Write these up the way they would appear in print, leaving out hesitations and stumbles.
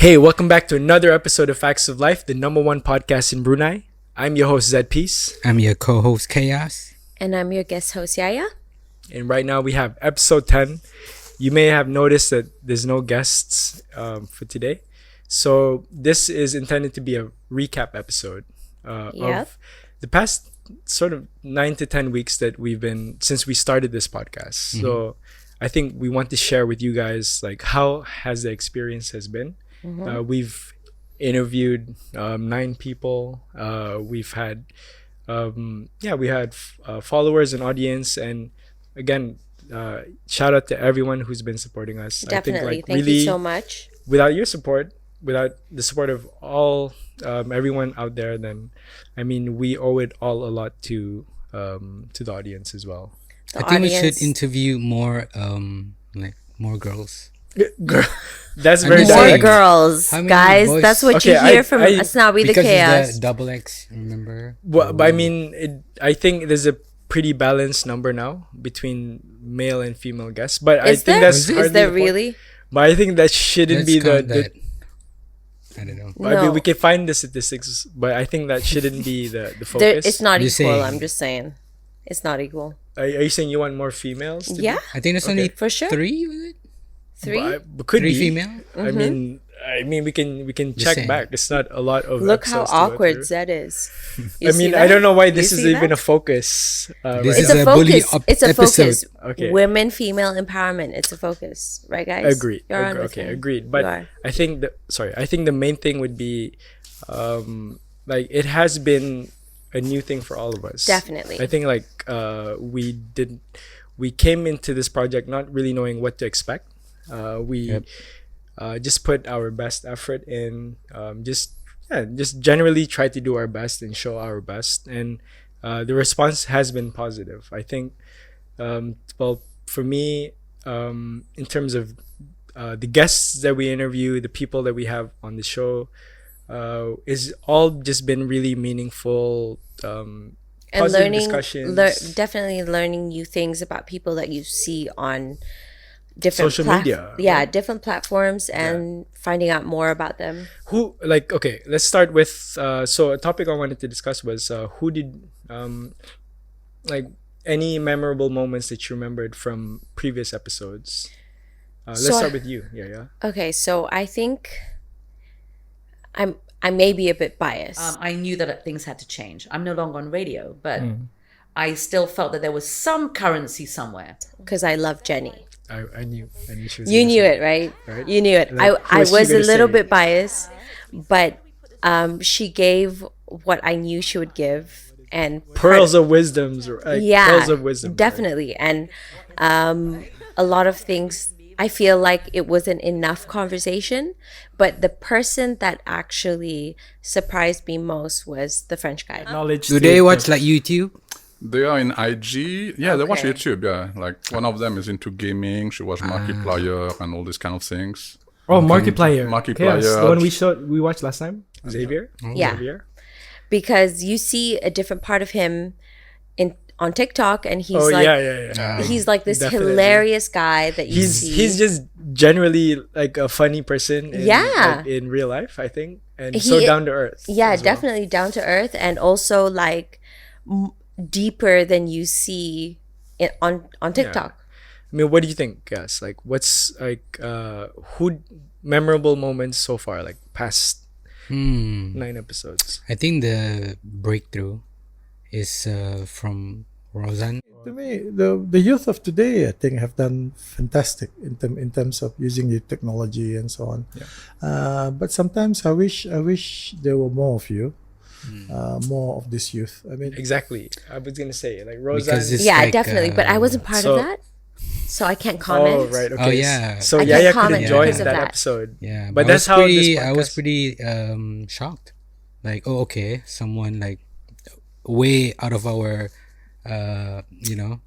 Hey, welcome back to another episode of Faxx of Life, the number one podcast in Brunei. I'm your host, Zed Peace. I'm your co-host, Chaos. And I'm your guest host, Yaya. And right now we have episode 10. You may have noticed that there's no guests for today. So this is intended to be a recap episode of the past sort of 9 to 10 weeks that we've been, since we started this podcast. Mm-hmm. So I think we want to share with you guys, like, how has the experience has been. We've interviewed 9 people. We've had followers and audience, and again, shout out to everyone who's been supporting us. Definitely. Thank you so much. Without your support, without the support of all everyone out there, then I mean, we owe it all a lot to the audience as well. I think we should interview more more girls. Girl, that's very more direct. girls, guys. boys? That's what Okay, you hear from Asnawi the Because Chaos. it's the double X, remember? Well, but I mean, I think there's a pretty balanced number now between male and female guests. But I think that's is hardly there the point. really? But I think that shouldn't be the I don't know. I mean, No. we can find the statistics, but I think that shouldn't be the focus. It's not You're equal. saying- I'm just saying, it's not equal. Are you saying you want more females? To Yeah, I think there's only for sure. 3, was it? 3. But could 3 be. female? I mean, we can Just check saying. back. It's not a lot of. Look how episodes to go awkward through. Zed is. I mean, I don't know why this You is see even that? a focus. This right It's is a a bully focus. It's a episode. focus. Okay. Women, female empowerment. It's a focus, right, guys? Agreed. You're on with Okay, me. agreed. You But are. I think the main thing would be, like, it has been a new thing for all of us. Definitely. I think we came into this project not really knowing what to expect. We just put our best effort in. Just generally try to do our best and show our best, and the response has been positive. I think, well, for me, in terms of the guests that we interview, the people that we have on the show, is all just been really meaningful. And Positive learning, discussions. definitely learning new things about people that you see on different Social media, Yeah, right? different platforms, and finding out more about them. Who, like, okay, let's start with so a topic I wanted to discuss was who did like any memorable moments that you remembered from previous episodes. Let's So- start with you. Yeah. Okay, so I think I may be a bit biased. I knew that things had to change. I'm no longer on radio, but I still felt that there was some currency somewhere. Because I love Jenny. I knew she was You gonna knew say it, right? Right. You knew it. Like, I who was she was a gonna little say? bit biased, but she gave what I knew she would give, and Pearls of wisdoms, right? yeah, Pearls of wisdom. definitely. And a lot of things, I feel like it wasn't enough conversation, but the person that actually surprised me most was the French guy. Knowledge. Do they watch like YouTube? They are in IG. Yeah, they watch Okay. YouTube. Yeah, like one of them is into gaming. She was Markiplier and all these kind of things. Oh, Markiplier. Markiplier. Chaos, the one we watched last time. Xavier. Yeah. Xavier. Because you see a different part of him on TikTok, and he's Oh like yeah. he's like this Definitely. hilarious guy that you see. He's just generally like a funny person. Yeah. in real life, I think, and He so i- down to earth. Yeah, as well. definitely down to earth, and also like deeper than you see on TikTok. I mean, what do you think, guys? Like, what's like who memorable moments so far, like past 9 episodes? I think the breakthrough is from Roseanne. To me, the youth of today, I think, have done fantastic in terms of using the technology and so on. But sometimes I wish there were more of you, more of this youth. I mean, Exactly. I was gonna say like Because Roseanne. it's Yeah, like, definitely. But I wasn't part so- of that, so I can't comment. Oh right. Okay. Oh, yeah. So I Yaya can't could comment enjoy because of that that. episode. Yeah, But I that's was how pretty, this I was podcast- pretty shocked. Like, oh, okay, someone like way out of our,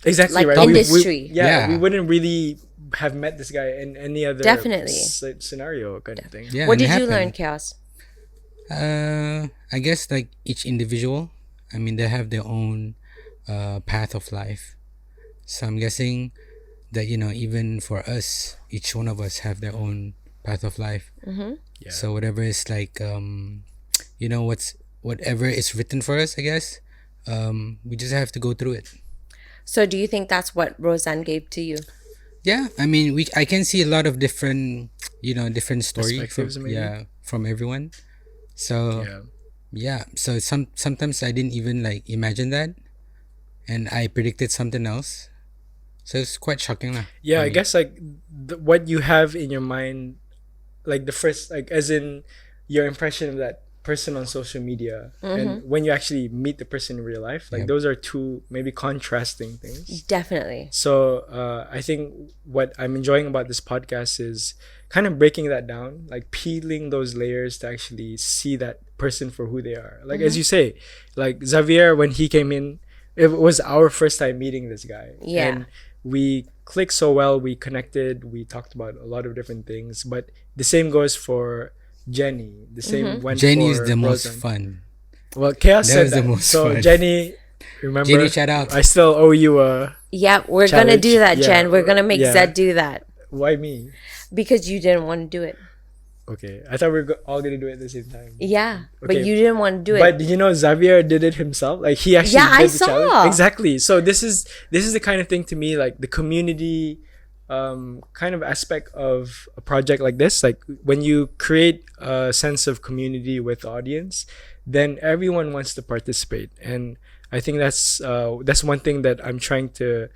Exactly Like right. industry. Yeah. we wouldn't really have met this guy in any other Definitely. scenario kind of thing. yeah. What and it did you learn, happened. Chaos? I guess like each individual, I mean, they have their own path of life. So I'm guessing that even for us, each one of us have their own path of life. Yeah. So whatever is like, whatever is written for us, I guess, we just have to go through it. So do you think that's what Roseanne gave to you? Yeah, I mean, I can see a lot of different, different story Perspectives, maybe? from everyone. So so sometimes I didn't even like imagine that, and I predicted something else. So it's quite shocking, lah. Yeah, I mean, guess like what you have in your mind, like the first, like as in your impression of that person on social media, and when you actually meet the person in real life, like Yep. those are two maybe contrasting things. Definitely. So I think what I'm enjoying about this podcast is kind of breaking that down, like peeling those layers to actually see that person for who they are. Like as you say, like Xavier, when he came in, it was our first time meeting this guy. Yeah. And we clicked so well, we connected, we talked about a lot of different things. But the same goes for Jenny. The same went Jenny for is the most Roseanne. fun. Well, Chaos That said was the that. most So fun. Jenny, remember? Jenny, shout out. I still owe you a. Yeah, we're gonna do that, Challenge. Jen. Yeah. We're gonna make Yeah. Zed do that Why me? because you didn't want to do it. Okay, I thought we were all gonna do it at the same time. Yeah, but Okay. you didn't want to do it. But did you know Xavier did it himself? Like he actually Yeah, did I the saw. challenge. Exactly. So this is the kind of thing to me, like the community kind of aspect of a project like this. Like when you create a sense of community with the audience, then everyone wants to participate. And I think that's one thing that I'm trying to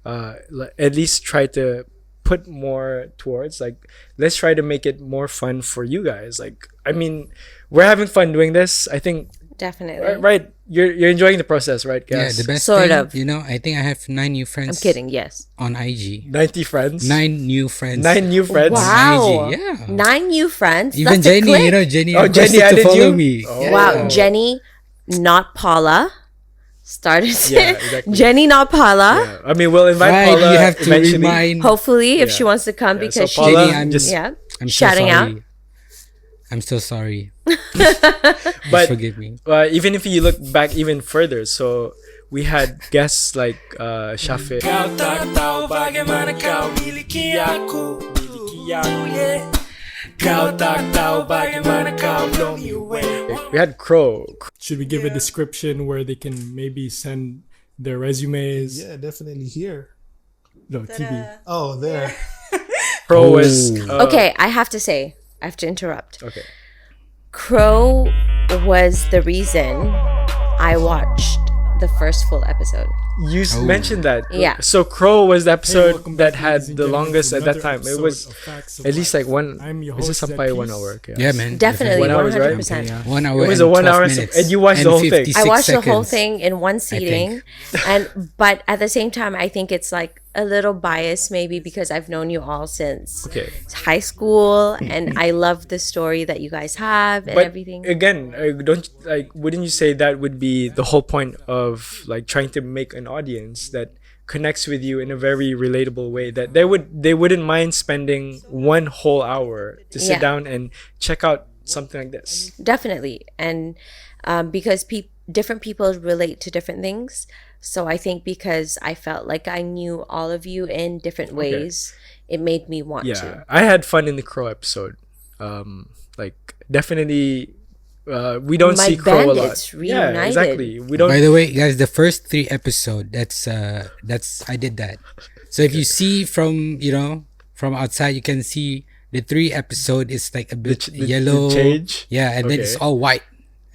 at least try to put more towards. Like let's try to make it more fun for you guys. Like I mean, we're having fun doing this. I think Definitely. right. You're enjoying the process, right, Yeah, guys? the best Sort thing, of. I think I have 9 new I'm friends. kidding. Yes. On IG. 90 friends. 9 new friends. 9 new friends. Wow. IG, yeah. 9 new friends. Even That's a Jenny, click. Jenny. Oh, Jenny requested to added follow you? me. Oh. Yeah. Wow, Jenny, not Paula, started Yeah, it. exactly. Jenny, not Paula. Yeah. I mean, we'll invite Right, Paula you have to eventually. remind. Hopefully, if Yeah. she wants to come Yeah, because so Paula, Jenny, I'm just- yeah, I'm so shouting out. sorry. I'm so sorry. But Just forgive me. even if you look back even further, so we had guests like Shafi. Kau tak tahu bagaimana kau miliki aku. Yeah. Kau tak tahu bagaimana kau blow me away. We had Crow. Should we give a description where they can maybe send their resumes? Yeah, definitely here. No, TV. Oh, there. Crow was Okay, I have to interrupt. Okay. Crow was the reason I watched the first full episode. You mentioned that. Yeah. So Crow was the episode welcome that back, had ladies and the gentlemen, longest to at that another time. It episode was of Faxx of at least Life. like one. I'm your Is this host, sampai Zed 1 Peace. hour? Okay. Yeah, man. Definitely, 1 hour, right? 100%. Yeah. 1 hour. It was and a 1 12 hour, minutes and you watched the whole thing. 56 I watched the whole seconds. thing in one sitting, but at the same time, I think it's like a little biased, maybe because I've known you all since Okay. high school, and I love the story that you guys have and But everything. again, wouldn't you say that would be the whole point of like trying to make an audience that connects with you in a very relatable way, that they wouldn't mind spending 1 whole hour to sit Yeah. down and check out something like this. Definitely, and because different people relate to different things, so I think because I felt like I knew all of you in different ways, it made me want Yeah, to. I had fun in the Crow episode. Like definitely, we don't My see Crow a lot. bandits Yeah, reunited. exactly. We don't. By the way, guys, the first 3 episode, that's I did that. So if you see from from outside, you can see the 3 episode is like a bit the yellow. change? Yeah, and then it's Okay. all white,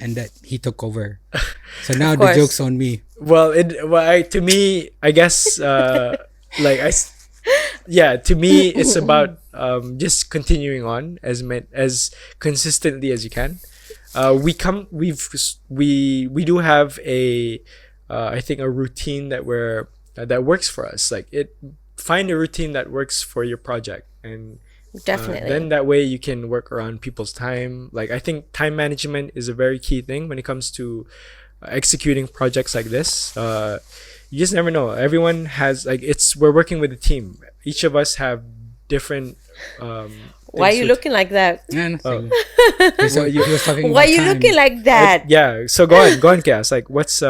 and that he took over. So now Of the course. joke's on me. To me, I guess, to me, it's about just continuing on as consistently as you can. We do have I think a routine that works for us. Like find a routine that works for your project, and Definitely. then that way you can work around people's time. Like I think time management is a very key thing when it comes to executing projects like this. You just never know. Everyone has we're working with a team. Each of us have different. Why are things you to- looking like that? Yeah, nothing. Oh. He was talking Why are about you time. looking like that? Yeah. So go on, Cass. Like, what's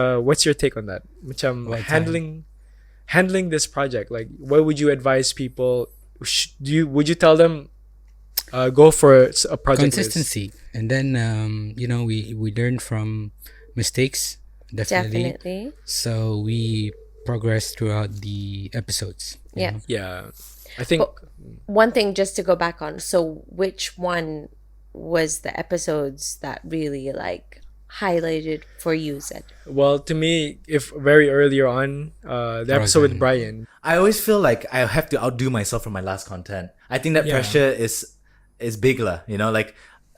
your take on that? Macam What handling this project. Like, what would you advise people? Would you tell them go for a project with. Consistency, and then we learn from mistakes, definitely. So we progress throughout the episodes. you Yeah. know. Yeah, I think. But one thing just to go back on. So which one was the episodes that really like highlighted for you, Zed? Well, to me, if very earlier on, the episode with Brian. I always feel like I have to outdo myself from my last content. I think that Yeah. pressure is big lah. Like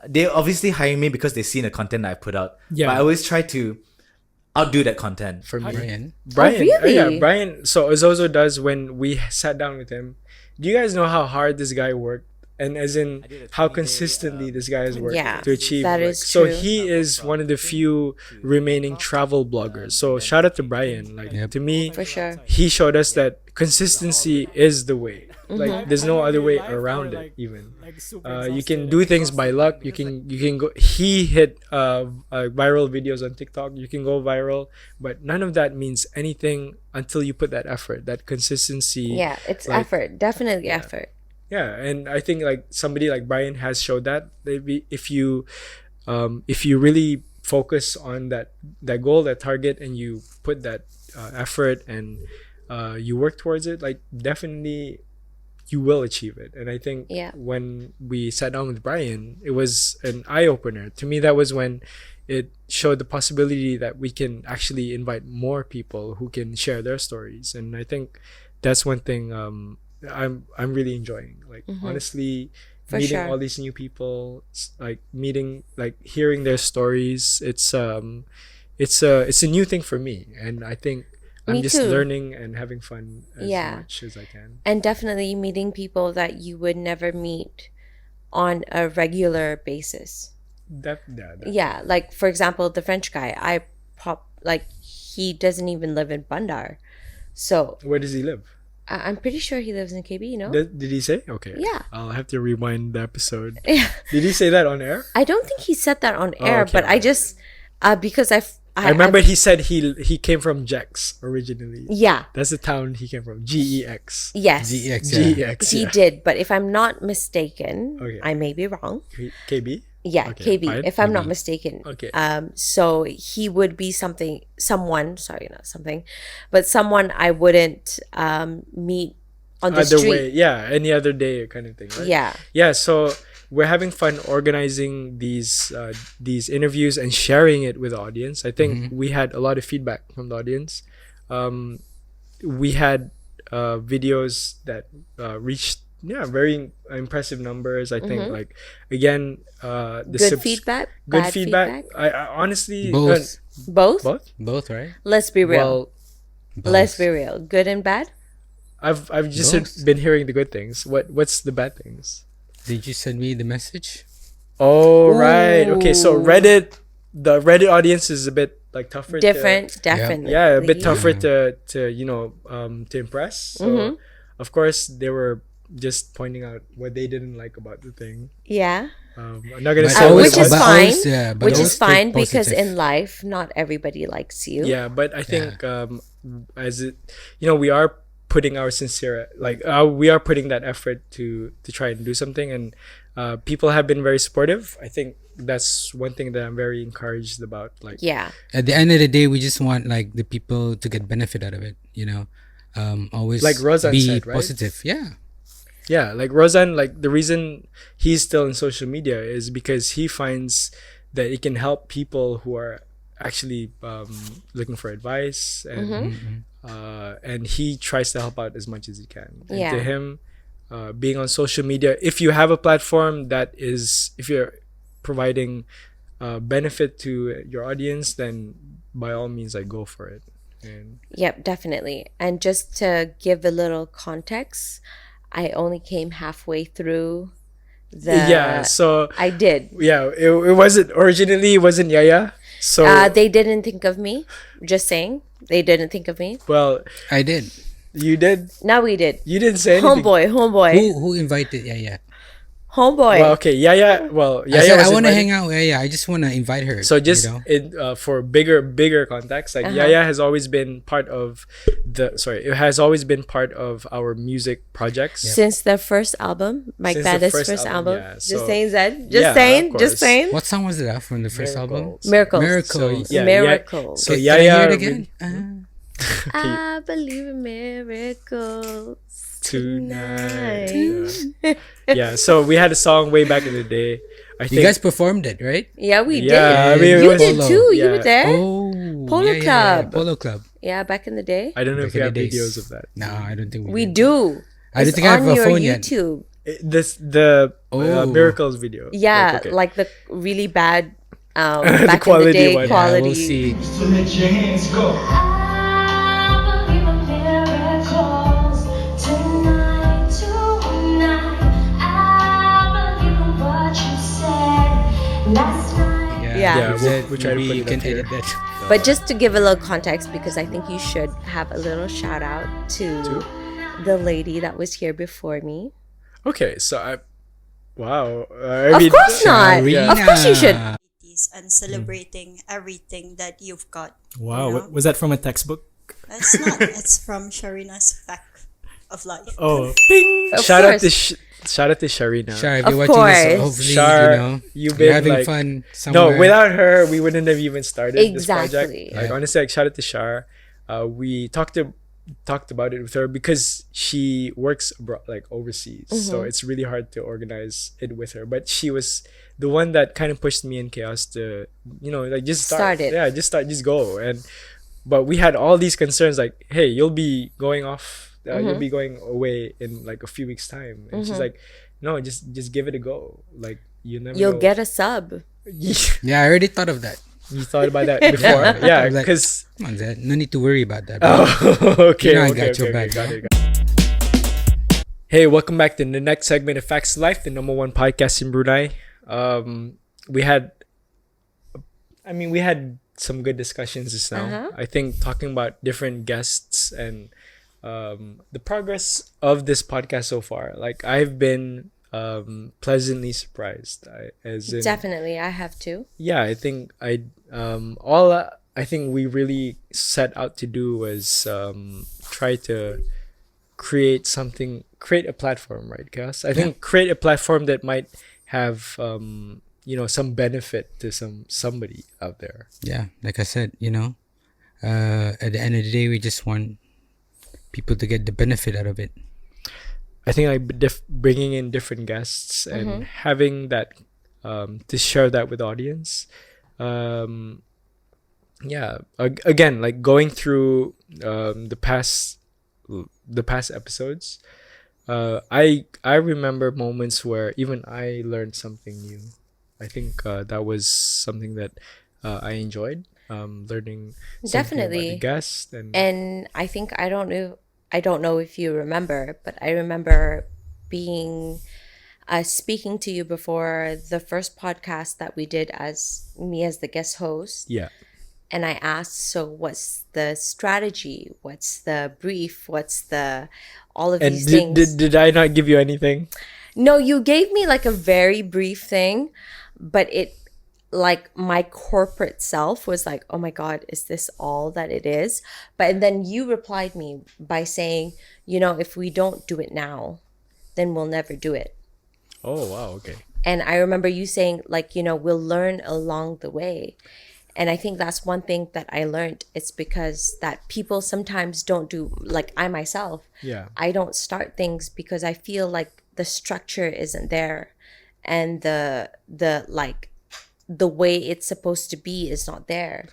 they obviously hire me because they seen the content that I put out. Yeah. But I always try to outdo that content. For me, Brian. Brian, really? yeah, Brian. So Ozozo does when we sat down with him. Do you guys know how hard this guy worked? And as in how consistently this guy has worked Yeah, to achieve. that like, is so true. he is one of the few remaining travel bloggers. So shout out to Brian. Like to me, For sure. he showed us that consistency is the way. Mm-hmm. Like there's no other way around it. Even you can do things by luck. You can go. He hit viral videos on TikTok. You can go viral, but none of that means anything until you put that effort, that consistency. Yeah, it's like- effort. Definitely effort. Yeah, and I think like somebody like Brian has showed that maybe if you really focus on that goal, that target, and you put that effort and you work towards it, like definitely you will achieve it. And I think Yeah. when we sat down with Brian, it was an eye opener to me. That was when it showed the possibility that we can actually invite more people who can share their stories. And I think that's one thing I'm really enjoying. Like honestly, For meeting sure. all these new people, hearing their stories. It's a new thing for me, and I think I'm Me just too. learning and having fun as Yeah. much as I can. And definitely meeting people that you would never meet on a regular basis. Yeah, like for example, the French guy, he doesn't even live in Bandar. So Where does he live? I'm pretty sure he lives in KB, no? Did he say? Okay. Yeah. I'll have to rewind the episode. Yeah. Did he say that on air? I don't think he said that on air, okay, but I okay. just because I remember he said he came from Jex originally. Yeah. That's the town he came from. GEX. Yes. GX. GEX. He yeah. did, but if I'm not mistaken, Okay. I may be wrong. KB. Yeah, Okay, KB, fine. if I'm not mistaken. Okay. So he would be someone I wouldn't meet on the Other street. way, yeah, any other day kind of thing, right? Yeah. So we're having fun organizing these interviews and sharing it with the audience. I think we had a lot of feedback from the audience. We had videos that reached very impressive numbers. I think like again Good feedback, good bad feedback. I honestly Both. Both? Both, right? Let's be real. well, Let's be real. Good and bad? I've just Both. been hearing the good things. What's the bad things? Did you send me the message? Oh right. Okay, so Ooh. the Reddit audience is a bit like tougher. Different, definitely. Yeah, a bit tougher to impress. So of course they were just pointing out what they didn't like about the thing. Yeah. I'm not gonna But say always- Which is but fine. always, yeah, but Which is always take fine because positive. in life, not everybody likes you. Yeah, but I think as it, we are putting our sincere we are putting that effort to try and do something, and people have been very supportive. I think that's one thing that I'm very encouraged about. Like Yeah. At the end of the day, we just want like the people to get benefit out of it. Always Like Rozan be said, right? positive. Yeah. Yeah, like Rozan, like the reason he's still in social media is because he finds that it can help people who are actually looking for advice, and he tries to help out as much as he can. And Yeah. to him, being on social media, if you have a platform if you're providing benefit to your audience, then by all means, like go for it. And Yep, definitely. And just to give a little context, I only came halfway through so I did. it wasn't originally. It wasn't Yaya. So They didn't think of me. Just saying. They didn't think of me. well, I did. you did. Now we did. You didn't say anything. Homeboy. Who invited? Yeah. homeboy. Well, okay, yeah. Well, I yeah, said I was want to invited. hang out. Yeah, I just want to invite her. So just you know? for bigger context, like Yaya has always been part of it has always been part of our music projects. Since their first album, Mike Since the Bandit's first first album, album. yeah, Just so- saying, Zed. Yeah, Just saying. of Just course. saying. What song was that from the first album? Miracles. Miracles. Miracles. So Miracles. So Can Yaya I hear it really- again? I believe in miracles Tonight. tonight. Yeah, so we had a song way back in the day. I You think guys performed it, right? Yeah, we Yeah, did. I mean, it You was- did too. You Yeah. were there. Oh, Polo Club. Polo Club. Yeah, back in the day. I don't know if Back we in have the days. videos of that. No, I don't think We did. do. I don't It's think I have on a your phone yet. YouTube. The Oh. Miracles video. Yeah, okay. like the really bad back quality in the day one. Yeah, quality. We'll see. So let your hands go. I believe in miracles tonight, tonight. I believe in what you said last night. Yeah. we'll try to maybe put you it can up here. edit that. But just to give a little context, because I think you should have a little shout out to the lady that was here before me. Okay, so wow. Of course not. Yeah. Of course you should. And celebrating everything that you've got. Wow, You know? was that from a textbook? It's not. It's from Sharina's Faxx of Life. Oh, Of Shout out course. to shout out to Sharina. Shar, if Of you're watching this, course. hopefully, Shar, you know, you've you're been, having like- fun somewhere. No, without her, we wouldn't have even started this project. Exactly. Like Yeah. honestly, like shout out to Shar. We talked about it with her because she works abroad, like overseas, so it's really hard to organize it with her. But she was the one that kind of pushed me and Chaos to, like just start. Start it. Yeah, just go. But we had all these concerns, like, hey, you'll be going off. You'll be going away in like a few weeks' time, and she's like, no, just give it a go. Like you never. You'll know. get a sub. Yeah, I already thought of that. You thought about that before, yeah? I was like, Because Come on, Zed. No need to worry about that. bro. okay, You know I okay, got your okay, back, got bro. it, got it. Hey, welcome back to the next segment of Faxx of Life, the #1 podcast in Brunei. We had some good discussions just now. I think talking about different guests and the progress of this podcast so far. Like I've been pleasantly surprised. Definitely, I have to. Yeah, I think I think we really set out to do was try to create a platform, right, Cass? I think create a platform that might have some benefit to somebody out there. Yeah, like I said, at the end of the day, we just want people to get the benefit out of it. I think bringing in different guests and having that to share that with the audience. Again, like going through the past episodes, I remember moments where even I learned something new. I think that was something that I enjoyed, learning something about Definitely. the guest And I think I don't know if you remember, but I remember being speaking to you before the first podcast that we did as me as the guest host. yeah. And I asked, so what's the strategy? What's the brief? What's the all of And these things? did I not give you anything? No, you gave me like a very brief thing, but it like my corporate self was like, oh my God, is this all that it is? But then you replied me by saying, if we don't do it now, then we'll never do it. Oh wow, okay. And I remember you saying like, we'll learn along the way. And I think that's one thing that I learned. It's because that people sometimes don't do, like I myself, I don't start things because I feel like the structure isn't there and the way it's supposed to be is not there.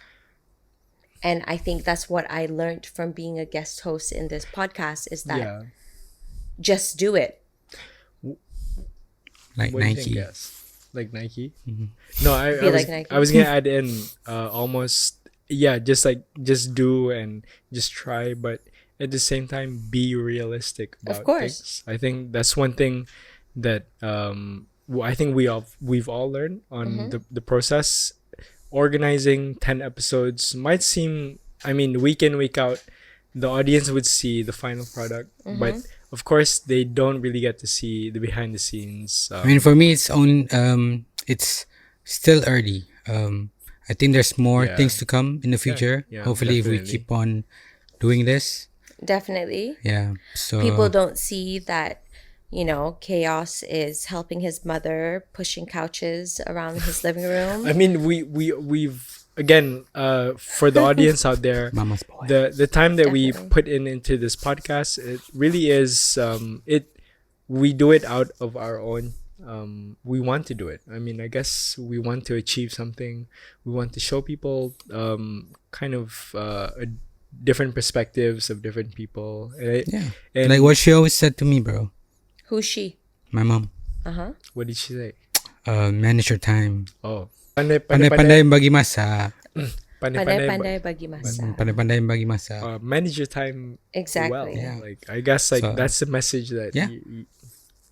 And I think that's what I learned from being a guest host in this podcast is that just do it. Like What do you Nike. think, Cass? Like Nike? No, I Be was like Nike. I was gonna add in almost just do and just try, but at the same time be realistic about Of course. things. I think that's one thing that I think we've all learned on the process. Organizing 10 episodes might seem, week in week out, the audience would see the final product, but of course, they don't really get to see the behind the scenes. I mean, for me, it's still early. I think there's more Yeah. things to come in the future. yeah, Hopefully, if we definitely. keep on doing this, Definitely. yeah. So People don't see that, Chaos is helping his mother pushing couches around his living room. I mean, we've again, for the audience out there, Mama's boy. the time that we Definitely. put into this podcast, it really is we do it out of our own. We want to do it. I mean, I guess we want to achieve something. We want to show people kind of different perspectives of different people. Yeah. And Like what she always said to me, bro. Who's she? My mom. what did she say? Manage your time. Oh, Pandai-pandai bagi masa. Pandai-pandai bagi masa. Pandai-pandai bagi masa. manage your time Exactly. well. Yeah. Like I guess So- that's the message that Yeah.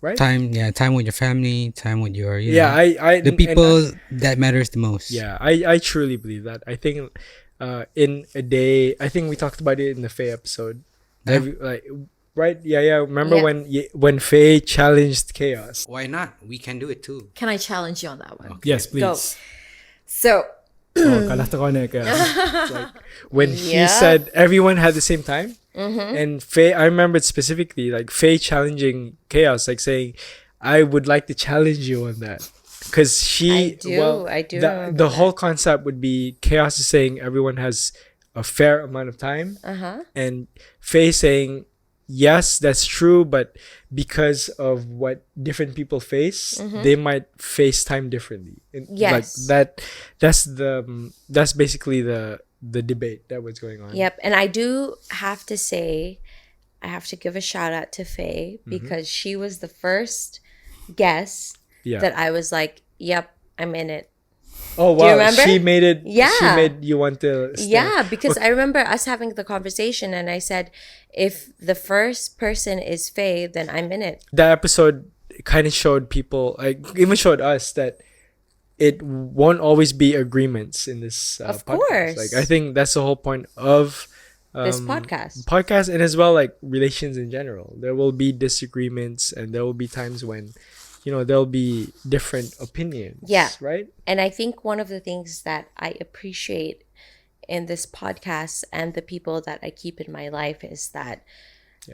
right? Time with your family, time with your Yeah, know, I the and people that matters the most. yeah, I truly believe that. I think in a day, I think we talked about it in the Faye episode. Yeah. Like right? Yeah. Remember Yeah. when Faye challenged chaos? Why not? We can do it too. Can I challenge you on that one? Yes, please. Go. So, Kalah terkonek ke? When he Yeah. said everyone had the same time, Mm-hmm. and Faye, I remember it specifically, like Faye challenging chaos, like saying, "I would like to challenge you on that." Because I do remember the whole concept would be chaos is saying everyone has a fair amount of time, and Faye saying, yes, that's true, but because of what different people face, they might face time differently. And like Yes. that's basically the debate that was going on. yep. And I do have to say, I have to give a shout out to Faye because she was the first guest Yeah. that I was like, yep, I'm in it. Oh Do you wow, remember? she made it. She Yeah. made you want to. Stay. Yeah, because I remember us having the conversation and I said, if the first person is Faye, then I'm in it. That episode kind of showed people, like even showed us that it won't always be agreements in this. Of podcast. course. Like I think that's the whole point of This podcast. and as well like relations in general. There will be disagreements, and there will be times when, there'll be different opinions. Yeah. Right. And I think one of the things that I appreciate in this podcast and the people that I keep in my life is that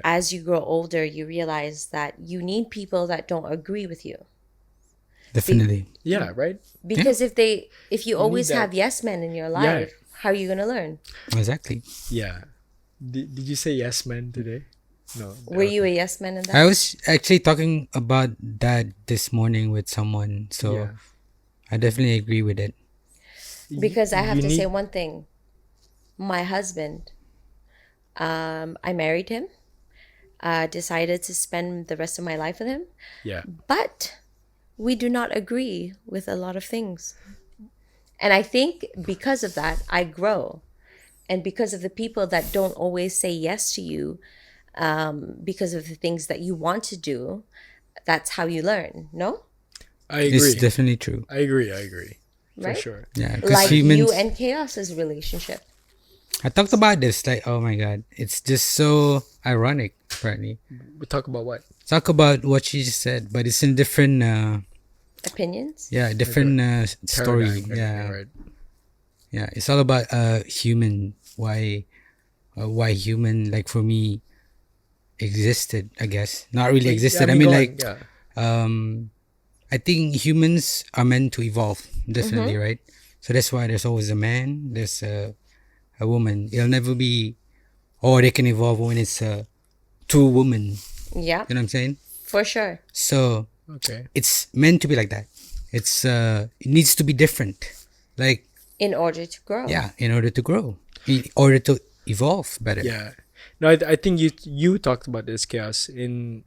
as you grow older, you realize that you need people that don't agree with you. Definitely. Yeah. Right. Because if you always that. have yes men in your Yeah. life, how are you gonna learn? Exactly. Yeah. Did you say yes, man today? No. Were you a yes man in that? I was actually talking about that this morning with someone, so Yeah. I definitely agree with it. Because I have You to say need- one thing. My husband, I married him, decided to spend the rest of my life with him, Yeah. but we do not agree with a lot of things. And I think because of that, I grow. And because of the people that don't always say yes to you, because of the things that you want to do, that's how you learn, no? I agree. It's definitely true. I agree. For Right? sure. Yeah, because Like humans. you and Chaos's relationship. I talked about this. Like, oh my god, it's just so ironic. Apparently, We talk about what? talk about what she just said, but it's in different. Opinions? Different story. Paradigm, Yeah, Right. yeah. It's all about human. Why human? Like for me, existed. I guess not really existed. I mean, go on, like, I think humans are meant to evolve. Definitely, right? So that's why there's always a man. There's a woman. It'll never be, or they can evolve when it's two women. Yeah, You know what I'm saying? for sure. So Okay. it's meant to be like that. It's it needs to be different. Like In order to grow. yeah, in order to grow, in order to evolve better. Yeah. No, I think you talked about this chaos in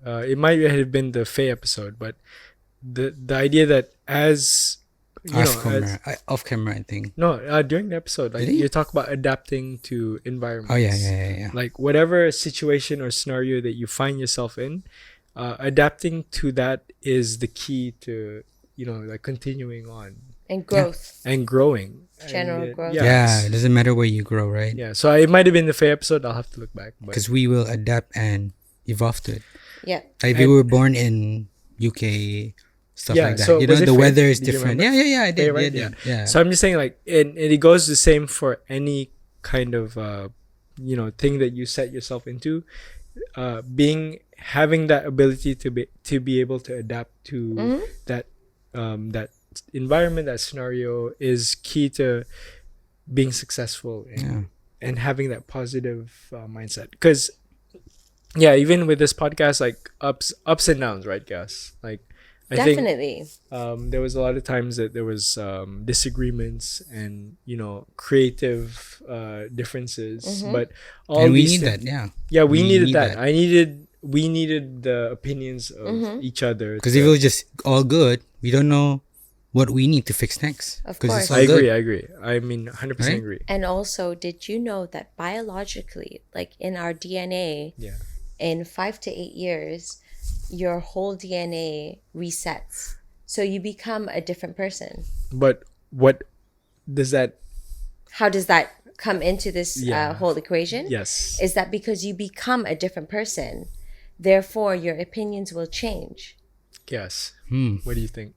it might have been the Faye episode, but the idea that as Off camera, I think. no during the episode, like Really? you talk about adapting to environments. Oh yeah. Like whatever situation or scenario that you find yourself in, adapting to that is the key to like continuing on And growth. and growing. General And, growth. Yeah, it doesn't matter where you grow, right? Yeah. So it might have been the Faye episode. I'll have to look back. But Because we will adapt and evolve to it. Yeah. Like we were born in UK, stuff Yeah, like that. so You know, was it the fair? weather is Did you different. remember? Yeah, I did. Fair, right? Yeah. So I'm just saying, like, and it goes the same for any kind of thing that you set yourself into. Having that ability to be able to adapt to that that environment, that scenario is key to being successful and having that positive mindset. Because even with this podcast, like ups and downs, right, guys? Like Definitely. think there was a lot of times that there was disagreements and creative differences, but all And we these need thi- that. Yeah. yeah, we We needed need that. that. We needed the opinions of each other. Because if it was just all good, we don't know what we need to fix next. Of 'Cause course. it's all I good. agree. I mean, 100% Right? agree. And also, did you know that biologically, like in our DNA, Yeah. in 5 to 8 years, your whole DNA resets. So you become a different person. But what does that? How does that come into this Yeah. whole equation? Yes. Is that because you become a different person, therefore your opinions will change. Yes. Hmm. What do you think?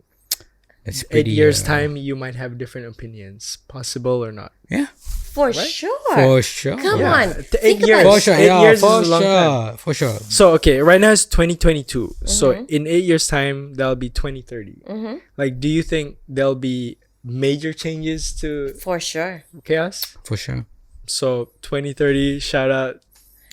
That's 8 pretty, years time, you might have different opinions. Possible or not? Yeah. For sure. For sure. Come Yeah. on. To Think 8 years. about For it. sure. 8 Yeah, years is for a long time. sure. For sure. So okay, right now it's 2022. So in 8 years time, that'll be 2030. Like, do you think there'll be major changes to For sure. chaos? For sure. So 2030, shout out.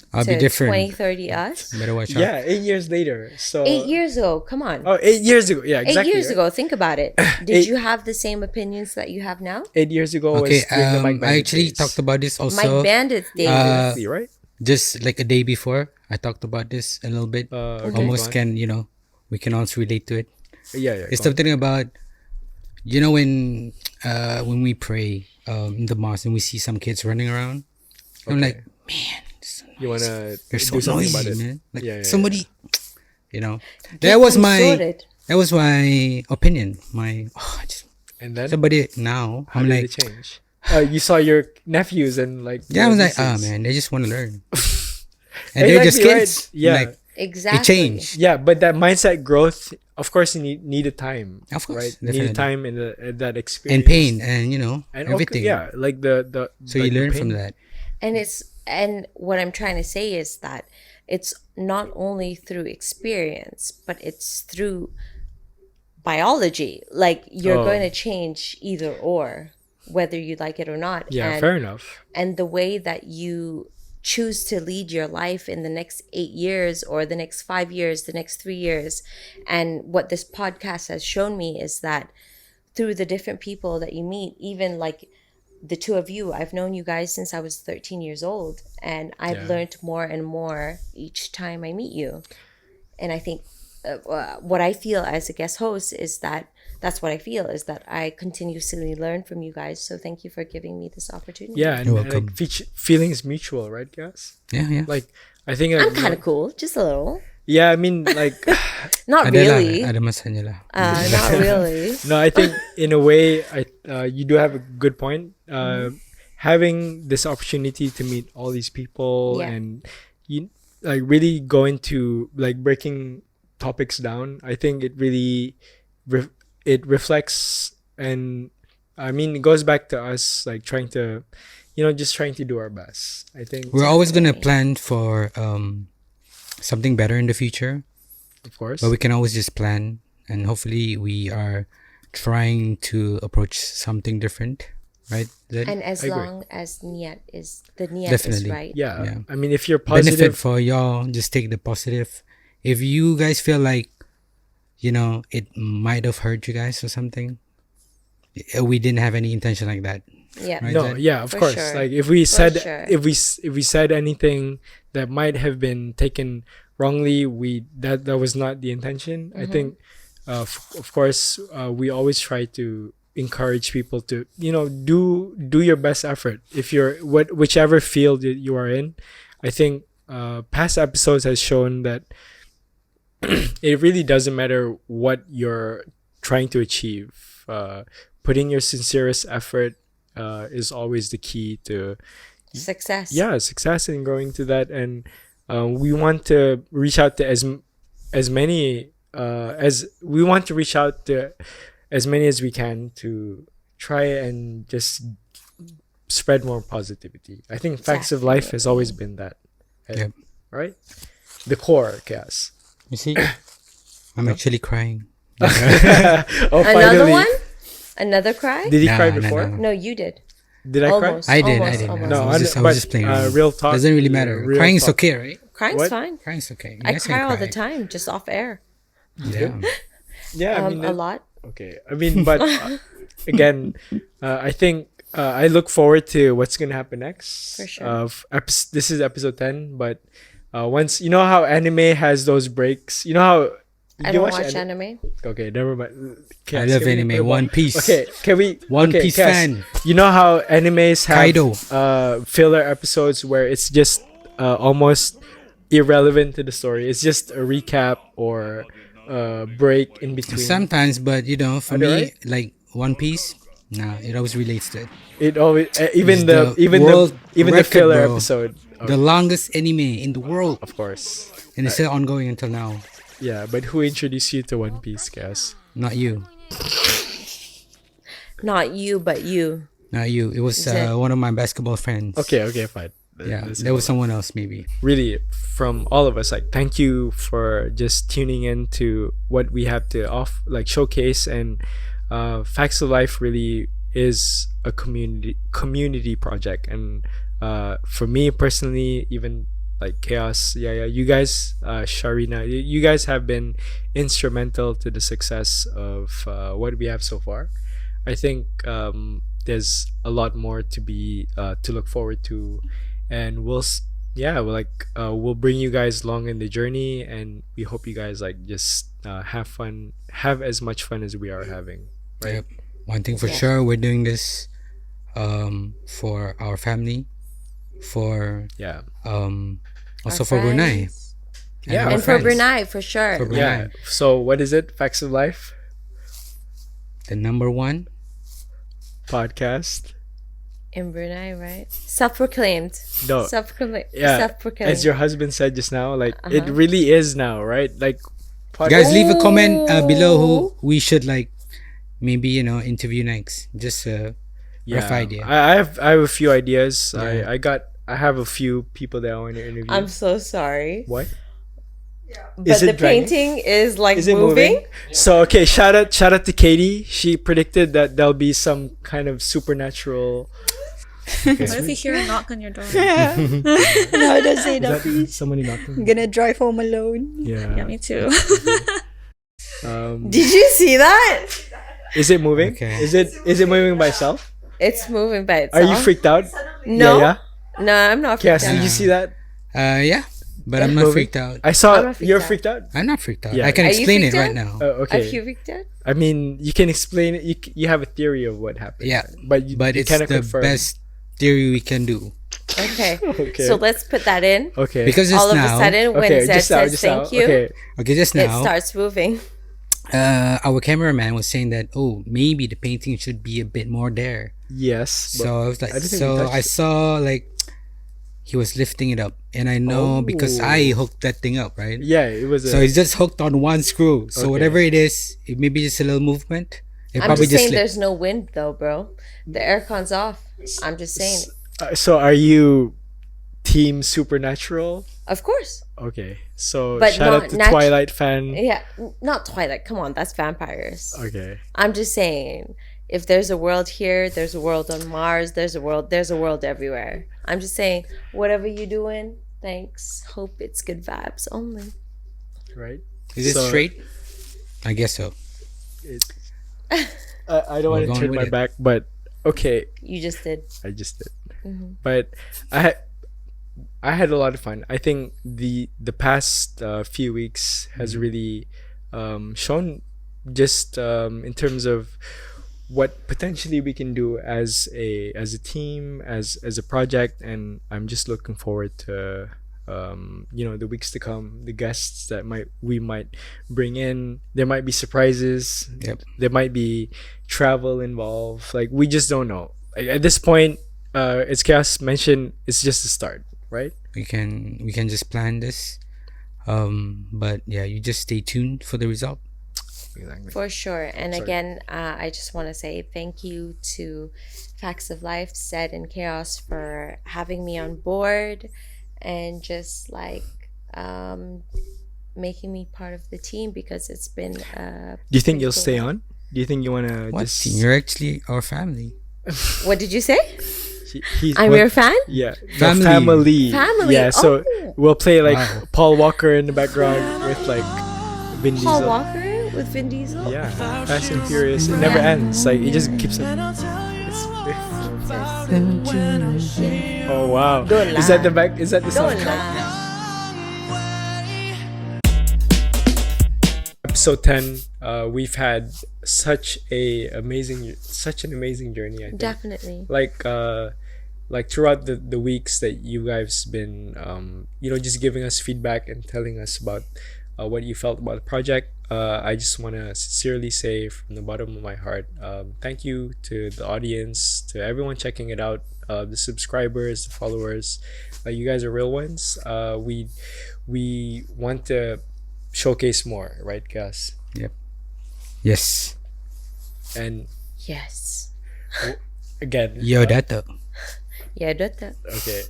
I'll be To different. 2030 us. Better watch out. Yeah, 8 years later. So 8 years ago. Come on. Oh, 8 years ago. Yeah, exactly. 8 years right? ago. Think about it. Did Eight- you have the same opinions that you have now? 8 years ago Okay, was during the Mike I Bandit actually days. talked about this Mike also. Bandit's days. Exactly, right? Just like a day before, I talked about this a little bit. Okay, Almost go on. can, we can also relate to it. Yeah. It's go on. something about, when we pray in the mosque and we see some kids running around, I'm like, man, You wanna they're so do something noisy, about it? man. Like Yeah. somebody, that Get was them my sorted. opinion. And then Somebody now, how I'm did like, it change? You saw your nephews and like yeah, I was like, nieces. man, they just want to learn, and they're just Exactly, right. kids. Yeah. Like, Exactly. it changed. Yeah, but that mindset growth, of course, you needed time. Of course, right? definitely. Needed time in that experience And pain, and and everything. yeah, like the So like you the learn from pain. that. And what I'm trying to say is that it's not only through experience, but it's through biology. Like you're Oh. going to change either or, whether you like it or not. Yeah, and, fair enough. And the way that you choose to lead your life in the next 8 years or the next 5 years, the next 3 years. And what this podcast has shown me is that through the different people that you meet, even like the two of you, I've known you guys since I was 13 years old, and I've Yeah. learned more and more each time I meet you. And I think what I feel as a guest host is that that's what I feel is that I continuously learn from you guys. So thank you for giving me this opportunity. Yeah, and, You're and, welcome. like feelings mutual, right, guys? Yeah. Like I think I'm kind of cool, just a little. Yeah, I mean, like Not Ada lah, really. ada masanya lah. Not really. no, I think in a way, you do have a good point. Having this opportunity to meet all these people Yeah. and you like really go into like breaking topics down. I think it really it reflects, and I mean it goes back to us like trying to, just trying to do our best. I think We're always gonna plan for something better in the future, of course. but we can always just plan, and hopefully we are trying to approach something different, right? Zed? And as I agree. long as niyat is is Definitely. right. yeah. I mean, if you're Benefit positive, for y'all, just take the positive. If you guys feel like it might have hurt you guys or something, we didn't have any intention like that. Yeah. Right, no, Zed? yeah, of For course. sure. Like if we For said sure. if we said anything that might have been taken wrongly, that was not the intention. I think, of course, we always try to encourage people to do your best effort. If you're whichever field that you are in, I think past episodes has shown that it really doesn't matter what you're trying to achieve. Putting your sincerest effort is always the key to Success. success and growing to that. And we want to reach out to as many as we want to reach out to as many as we can to try and just spread more positivity. I think Faxx of Life has always been that. Yep. Right? The core, chaos. You see, I'm actually crying. Oh, Another finally. one? Another cry? Did he Nah, cry nah, before? nah. No, you did. Did I cry? Almost. I did. Almost. No, I was but, just playing. around. real talk. Doesn't really matter. Real Crying is talk. okay, right? Crying's What? fine. Crying's okay. You I guys can cry all the cry. time, just off air. Yeah. Yeah, I mean, A lot. okay. I mean, but again, I think I look forward to what's gonna happen next. For sure. This is episode 10, but once you know how anime has those breaks. You know how I you don't watch anime. Okay, never mind. I love anime. One Piece. Okay, can we? One okay, Piece Cass, fan. You know how animes have Kaido. filler episodes where it's just almost irrelevant to the story. It's just a recap or break in between. Sometimes, but for Are they me, right? like One Piece, it always relates to it. It always even It's the world the record, filler bro. episode. The longest anime in the world, Of course. and it's still ongoing until now. Yeah, but who introduced you to One Piece, Cass? Not you, Not you, but you. not you. It was Is it- one of my basketball friends. Okay, fine. Yeah, Let's there go was someone else maybe. really from all of us, like, thank you for just tuning in to what we have to showcase. And Faxx of Life really is a community project. And for me personally, even like Chaos, you guys, Sharina, you guys have been instrumental to the success of what we have so far. I think there's a lot more to look forward to, and we'll bring you guys along in the journey, and we hope you guys just have as much fun as we are having, right? Yep. One thing for sure, we're doing this for our family, for Yeah. also Our for Brunei. friends. Yeah, our And for friends. Brunei, for sure. For Brunei. Yeah. So what is it? Faxx of Life The number one. podcast. In Brunei, right? Self-proclaimed. No. Self-proclaimed. Yeah. Self-proclaimed. As your husband said just now, it Uh-huh. really is now, right? Guys, leave a comment below who we should maybe interview next. Just a rough idea. I have a few ideas. Yeah. I have a few people that I want to interview. I'm so sorry. What? But Is the it dragging? painting is Is it moving? So okay, shout out to Katie. She predicted that there'll be some kind of supernatural. What if you hear a knock on your door? No, don't say Is that, that please. somebody I'm knocking? gonna drive home alone. Yeah, Yeah. me too. Did you see that? Is it moving? Okay. Is it moving by itself? It's moving by Are itself. you freaked out? No. Yeah. No, I'm not Yes. freaked Did out. you see that? Yeah, but I'm not Moving? freaked out. I saw. I'm not freaked You're out. freaked out. I'm not freaked out. Yeah. I can Are you explain it freaked right out? now. Are you Okay. freaked out? I mean, you can explain it. You have a theory of what happened. Yeah, But you it's cannot the confirm. best theory we can do. Okay. Okay. So let's put that in. Okay. Because just All of now, a sudden, when okay. Zed Just now. says Just now. thank you, Okay. just it now, starts moving. our cameraman was saying that maybe the painting should be a bit more there. Yes. but So I was like, I didn't think we so touched I it. saw he was lifting it up, and I know because Oh. I hooked that thing up, right? Yeah, it was. So it's just hooked on one screw. So Okay. whatever it is, it maybe just a little movement. It I'm probably just saying slip. there's no wind though, bro. The aircon's off. I'm just saying. So are you team supernatural? Of course. Okay. So But shout out not to natu- Twilight fan. Yeah, not Twilight. Come on, that's vampires. Okay. I'm just saying, if there's a world here, there's a world on Mars, there's a world everywhere. I'm just saying, whatever you're doing, thanks. Hope it's good vibes only. Right. Is it So- straight? I guess so. I don't want We're to going turn with my it. back, but okay. You just did. I just did. Mhm. But I had a lot of fun. I think the past few weeks has really shown just in terms of what potentially we can do as a team, as a project, and I'm just looking forward to the weeks to come, the guests that we might bring in. There might be surprises. Yep. There might be travel involved. We just don't know. At this point, as Chaos mentioned, it's just a start. right? We can just plan this. But yeah, you just stay tuned for the result. Exactly. For sure. And Sorry. again, I just want to say thank you to Faxx of Life, Zed and Chaos for having me on board and just like making me part of the team because it's been. Do you think you'll stay on? Do you think you wanna What? just? You're actually our family. What did you say? I'm your fan? Yeah, Family. family. Family, Yeah, so oh. we'll play like Wow. Paul Walker in the background with like Vin Paul Diesel. Walker with Vin Diesel? Yeah, Fast and Furious. It never ends. Like it just keeps. Oh wow! Don't Is that lie. the back? Is that the Don't soundtrack? lie. Episode 10. We've had such an amazing journey. I think. Definitely. Like throughout the weeks that you guys been just giving us feedback and telling us about what you felt about the project. I just want to sincerely say from the bottom of my heart, thank you to the audience, to everyone checking it out, the subscribers, the followers. You guys are real ones. We want to showcase more, right, guys? Yep. Yes. And Yes. again, Yo, that. Yeah, that. okay.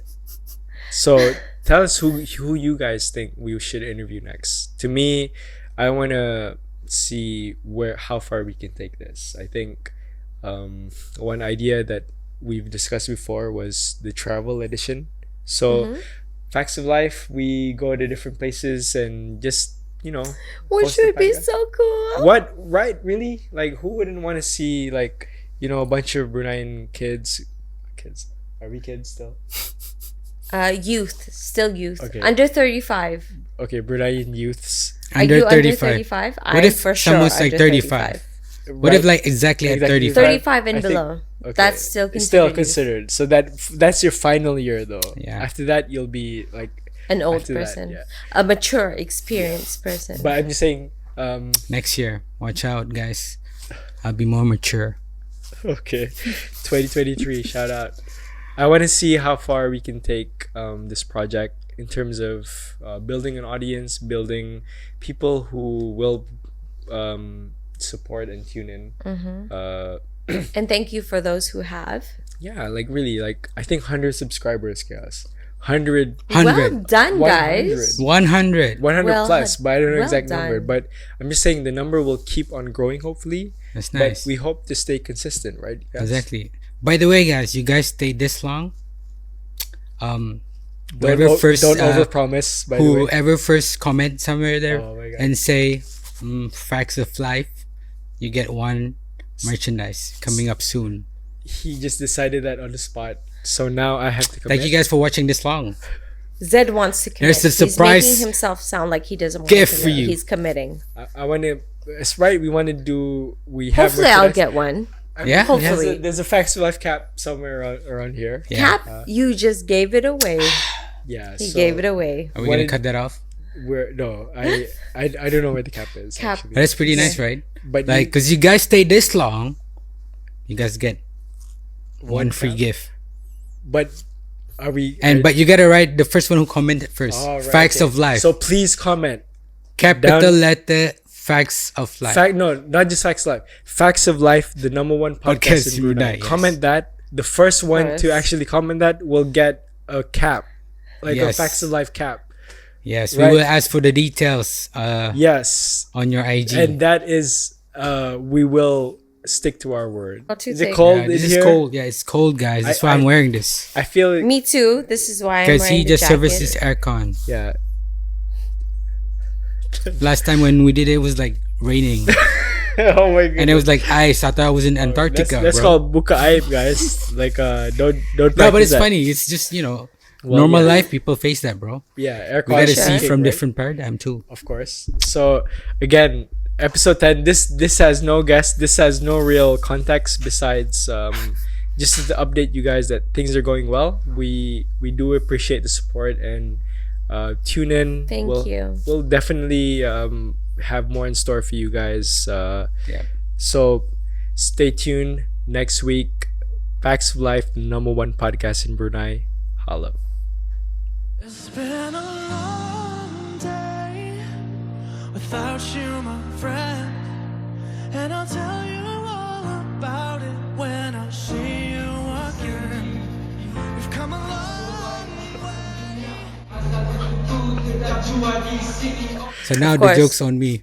So tell us who you guys think we should interview next. To me, I want to see how far we can take this. I think one idea that we've discussed before was the travel edition. So Faxx of Life, we go to different places and just Which post the would be podcast. so cool. What, right? Really? Like, who wouldn't want to see like a bunch of Bruneian kids? Are we kids still? Youth. Still youth. Okay. Under 35. Okay, Bruneian youths. Are you under 35? What if for sure someone's like under 35? What if like exactly at 35? 35 and I think- below. okay. That's still It's considered. still considered. So that's your final year though. Yeah. After that, you'll be like An old after that, person. yeah. A mature, experienced person. But I'm just saying. Next year, watch out, guys. I'll be more mature. Okay, 2023. Shout out. I want to see how far we can take this project in terms of building an audience, building people who will support and tune in. And thank you for those who have. Yeah, like really, like I think 100 subscribers, guys. 100. Well done, guys. 100. 100 Well plus, but I don't know well exact number. done. But I'm just saying the number will keep on growing, hopefully. That's But nice. we hope to stay consistent, right? guys? Exactly. By the way, guys, you guys stayed this long. Don't Whoever overpromise. By the way, whoever first comment somewhere there Oh my God. and say Faxx of Life, you get one merchandise coming up soon. he just decided that on the spot. So now I have to commit. Thank you guys for watching this long. Zed wants to commit. There's a surprise He's making himself sound like he doesn't want gift to for commit. you. He's committing. I want to. It's right. We want to do. We have. Hopefully, I'll merchandise. get one. Yeah? Hopefully. There's a Faxx of Life cap somewhere around here. Yeah. Cap, you just gave it away. Yeah. He so gave it away. Are we What gonna did- cut that off? I don't know where the cap is. Cap. Actually. That's pretty nice, right? But Like, cause you guys stayed this long, you guys get one free cap? gift. But are we? But you gotta write the first one who commented first. Oh, right, Faxx okay. of Life. So please comment. Capital down- letter Faxx of Life. Not just Faxx Life. Faxx of Life, the number one podcast Podcast in Brunei. Brunei, yes. Comment that. The first one to First. actually comment that will get a cap, like Yes. a Faxx of Life cap. Yes, Right. we will ask for the details Yes, on your IG. and that is we will stick to our word. What to Is it take? cold Yeah, in this here? is cold. Yeah, it's cold, guys. That's why I'm wearing this. I feel it. Me too. This is why I'm Because wearing he the just jacket. services aircon. Yeah. Last time when we did it, it was like raining. Oh my god. And it was like ice. I thought I was in Antarctica, That's bro. called buka aib, guys. Like don't. No, but practice it's that. funny. It's just, Well, normal yeah. life, people face that, bro. Yeah, air We gotta quality see from right? different paradigm too. Of course. So again, episode 10. This has no guest. This has no real context besides just to update you guys that things are going well. We do appreciate the support and tune in. Thank you. We'll definitely have more in store for you guys. Yeah. So stay tuned next week. Faxx of Life, the number one podcast in Brunei. Holla. It's been a long day without you, my friend, and I'll tell you all about it when I see you again. We've come a long way. So now Of the course. joke's on me.